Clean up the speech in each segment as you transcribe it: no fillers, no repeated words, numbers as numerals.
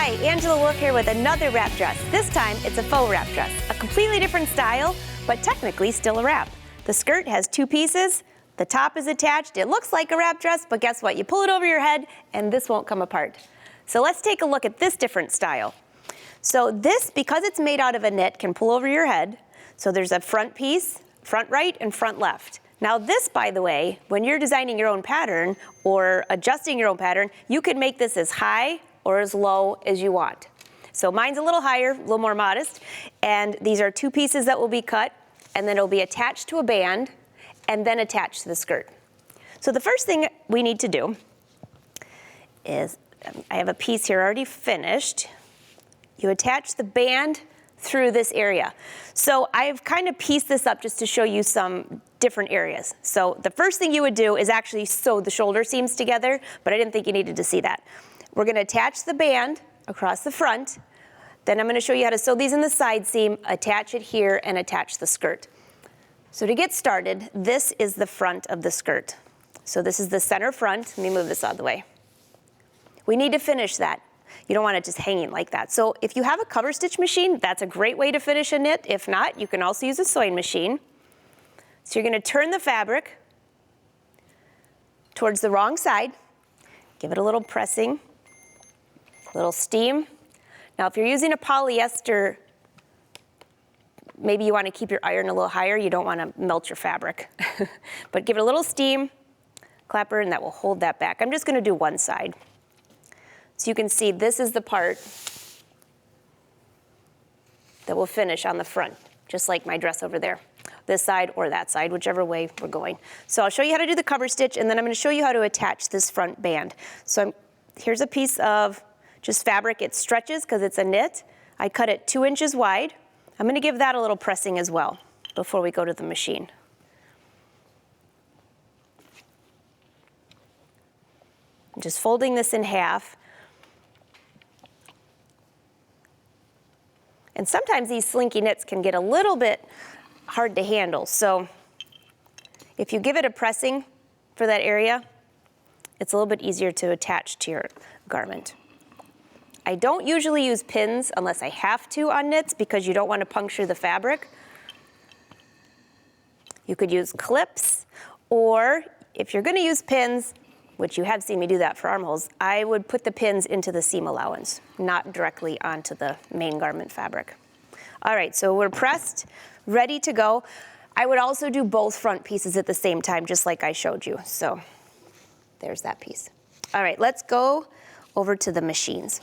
Hi, Angela Wolf here with another wrap dress. This time it's a faux wrap dress, a completely different style, but technically still a wrap. The skirt has two pieces, the top is attached, it looks like a wrap dress, but guess what? You pull it over your head and this won't come apart. So let's take a look at this different style. So this, because it's made out of a knit, can pull over your head. So there's a front piece, front right and front left. Now this, by the way, when you're designing your own pattern or adjusting your own pattern, you can make this as high or as low as you want. So mine's a little higher, a little more modest, and these are two pieces that will be cut, and then it'll be attached to a band, and then attached to the skirt. So the first thing we need to do is, I have a piece here already finished. You attach the band through this area. So I've kind of pieced this up just to show you some different areas. So the first thing you would do is actually sew the shoulder seams together, but I didn't think you needed to see that. We're gonna attach the band across the front, then I'm gonna show you how to sew these in the side seam, attach it here, and attach the skirt. So to get started, this is the front of the skirt. So this is the center front. Let me move this out of the way. We need to finish that. You don't want it just hanging like that. So if you have a cover stitch machine, that's a great way to finish a knit. If not, you can also use a sewing machine. So you're gonna turn the fabric towards the wrong side, give it a little pressing, a little steam. Now if you're using a polyester, maybe you wanna keep your iron a little higher, you don't wanna melt your fabric. But give it a little steam, clapper, and that will hold that back. I'm just gonna do one side. So you can see this is the part that will finish on the front, just like my dress over there. This side or that side, whichever way we're going. So I'll show you how to do the cover stitch, and then I'm gonna show you how to attach this front band. So here's a piece of just fabric. It stretches because it's a knit. I cut it 2 inches wide. I'm gonna give that a little pressing as well before we go to the machine. I'm just folding this in half. And sometimes these slinky knits can get a little bit hard to handle. So if you give it a pressing for that area, it's a little bit easier to attach to your garment. I don't usually use pins unless I have to on knits because you don't want to puncture the fabric. You could use clips, or if you're going to use pins, which you have seen me do that for armholes, I would put the pins into the seam allowance, not directly onto the main garment fabric. All right, so we're pressed, ready to go. I would also do both front pieces at the same time, just like I showed you. So there's that piece. All right, let's go over to the machines.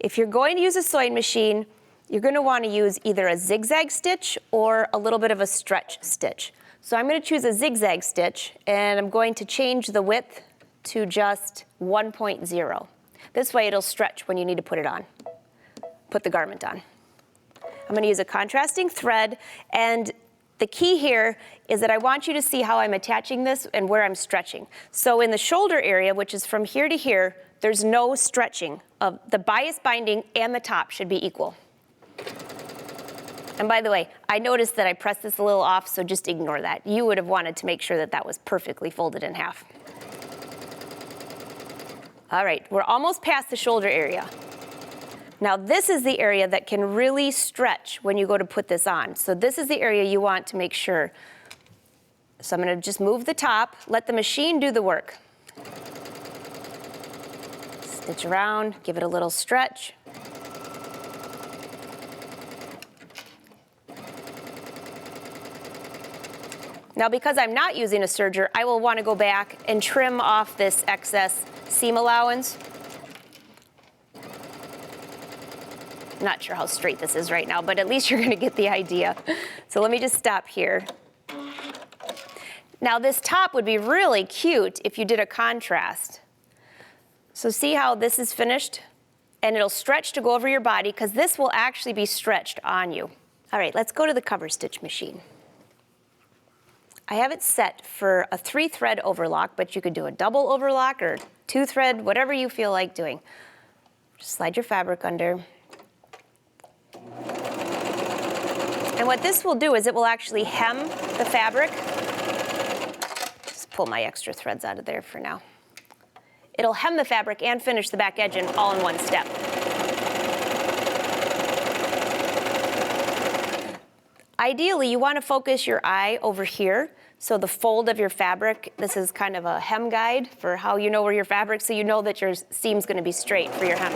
If you're going to use a sewing machine, you're going to want to use either a zigzag stitch or a little bit of a stretch stitch. So I'm going to choose a zigzag stitch, and I'm going to change the width to just 1.0. This way it'll stretch when you need to put it on, put the garment on. I'm going to use a contrasting thread, and the key here is that I want you to see how I'm attaching this and where I'm stretching. So in the shoulder area, which is from here to here, there's no stretching. Of the bias binding and the top should be equal. And by the way, I noticed that I pressed this a little off, so just ignore that. You would have wanted to make sure that that was perfectly folded in half. All right, we're almost past the shoulder area. Now this is the area that can really stretch when you go to put this on. So this is the area you want to make sure. So I'm gonna just move the top, let the machine do the work. Stitch around, give it a little stretch. Now because I'm not using a serger, I will want to go back and trim off this excess seam allowance. Not sure how straight this is right now, but at least you're going to get the idea. So let me just stop here. Now this top would be really cute if you did a contrast. So see how this is finished? And it'll stretch to go over your body because this will actually be stretched on you. All right, let's go to the cover stitch machine. I have it set for a 3-thread overlock, but you could do a double overlock or 2-thread, whatever you feel like doing. Just slide your fabric under. And what this will do is it will actually hem the fabric. Just pull my extra threads out of there for now. It'll hem the fabric and finish the back edge all in one step. Ideally, you want to focus your eye over here. So the fold of your fabric, this is kind of a hem guide for how you know where your fabric, so you know that your seam's going to be straight for your hem.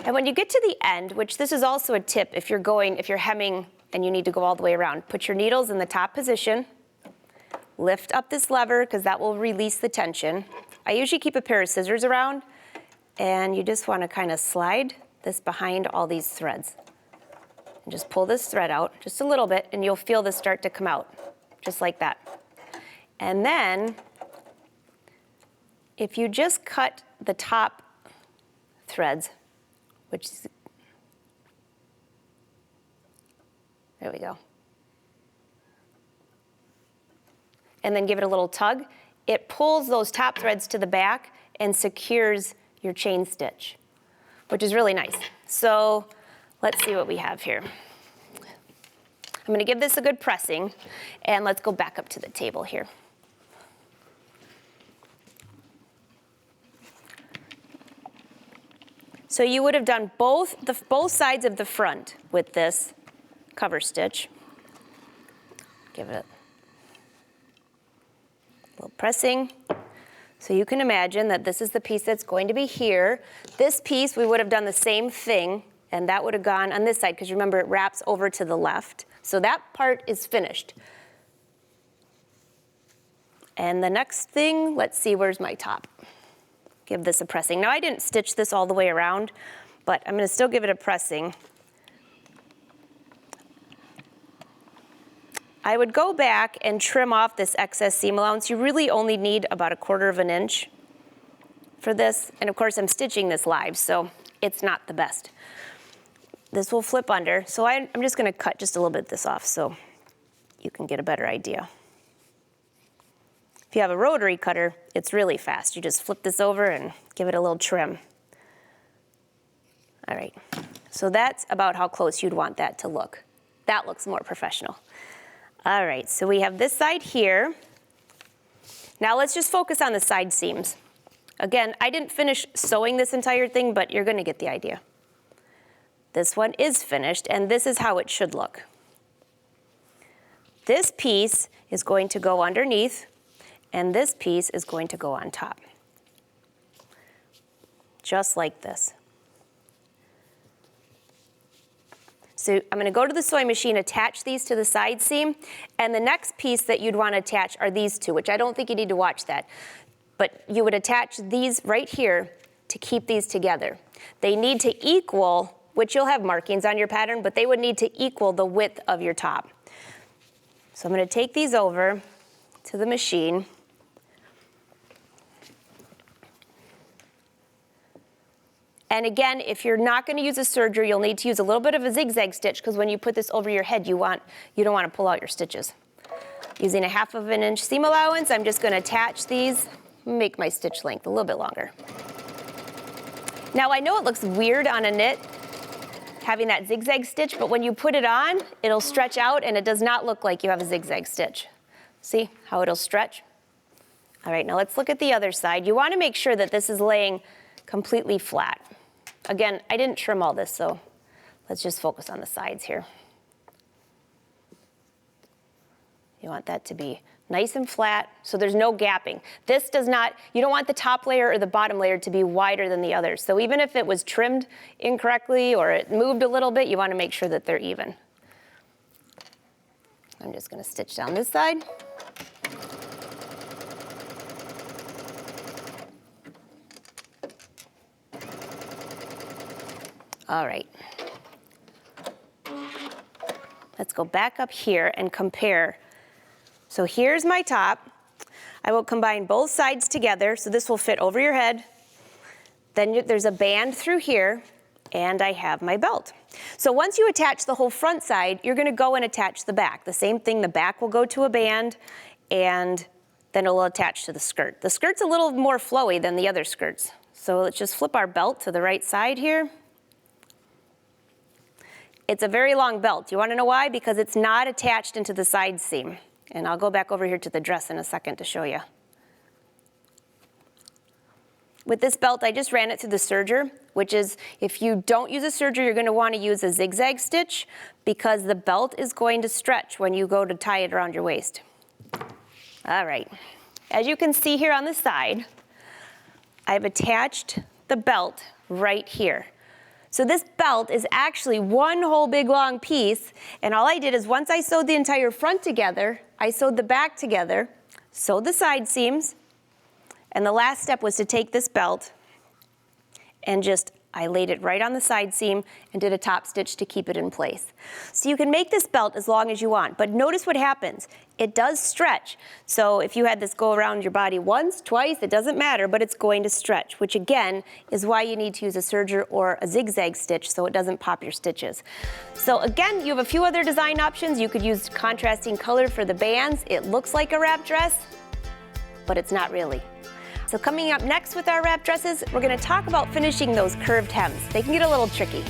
And when you get to the end, which this is also a tip if you're hemming and you need to go all the way around, put your needles in the top position, lift up this lever because that will release the tension. I usually keep a pair of scissors around, and you just want to kind of slide this behind all these threads. And just pull this thread out just a little bit, and you'll feel this start to come out, just like that. And then, if you just cut the top threads, which is, there we go. And then give it a little tug, it pulls those top threads to the back and secures your chain stitch, which is really nice. So let's see what we have here. I'm going to give this a good pressing, and let's go back up to the table here. So you would have done both sides of the front with this cover stitch. Give it a little pressing. So you can imagine that this is the piece that's going to be here. This piece, we would have done the same thing, and that would have gone on this side, because remember, it wraps over to the left. So that part is finished. And the next thing, let's see, where's my top? Give this a pressing. Now, I didn't stitch this all the way around, but I'm going to still give it a pressing. I would go back and trim off this excess seam allowance. You really only need about 1/4 inch for this. And of course, I'm stitching this live, so it's not the best. This will flip under. So I'm just going to cut just a little bit of this off so you can get a better idea. If you have a rotary cutter, it's really fast. You just flip this over and give it a little trim. All right, so that's about how close you'd want that to look. That looks more professional. All right, so we have this side here. Now let's just focus on the side seams. Again, I didn't finish sewing this entire thing, but you're going to get the idea. This one is finished, and this is how it should look. This piece is going to go underneath, and this piece is going to go on top. Just like this. So I'm going to go to the sewing machine, attach these to the side seam, and the next piece that you'd want to attach are these two, which I don't think you need to watch that. But you would attach these right here to keep these together. They need to equal, which you'll have markings on your pattern, but they would need to equal the width of your top. So I'm going to take these over to the machine. And again, if you're not going to use a serger, you'll need to use a little bit of a zigzag stitch, because when you put this over your head, you don't want to pull out your stitches. Using 1/2 inch seam allowance, I'm just going to attach these, make my stitch length a little bit longer. Now I know it looks weird on a knit, having that zigzag stitch, but when you put it on, it'll stretch out and it does not look like you have a zigzag stitch. See how it'll stretch? All right, now let's look at the other side. You want to make sure that this is laying completely flat. Again, I didn't trim all this, so let's just focus on the sides here. You want that to be nice and flat, so there's no gapping. This does not, you don't want the top layer or the bottom layer to be wider than the others. So even if it was trimmed incorrectly or it moved a little bit, you want to make sure that they're even. I'm just going to stitch down this side. All right. Let's go back up here and compare. So here's my top. I will combine both sides together, so this will fit over your head. Then there's a band through here, and I have my belt. So once you attach the whole front side, you're going to go and attach the back. The same thing, the back will go to a band, and then it will attach to the skirt. The skirt's a little more flowy than the other skirts. So let's just flip our belt to the right side here. It's a very long belt. You want to know why? Because it's not attached into the side seam. And I'll go back over here to the dress in a second to show you. With this belt, I just ran it through the serger, which is, if you don't use a serger, you're going to want to use a zigzag stitch because the belt is going to stretch when you go to tie it around your waist. All right. As you can see here on the side, I've attached the belt right here. So this belt is actually one whole big long piece, and all I did is once I sewed the entire front together, I sewed the back together, sewed the side seams, and the last step was to take this belt and I laid it right on the side seam and did a top stitch to keep it in place. So you can make this belt as long as you want, but notice what happens. It does stretch. So if you had this go around your body once, twice, it doesn't matter, but it's going to stretch, which again is why you need to use a serger or a zigzag stitch so it doesn't pop your stitches. So again, you have a few other design options. You could use contrasting color for the bands. It looks like a wrap dress, but it's not really. So coming up next with our wrap dresses, we're going to talk about finishing those curved hems. They can get a little tricky.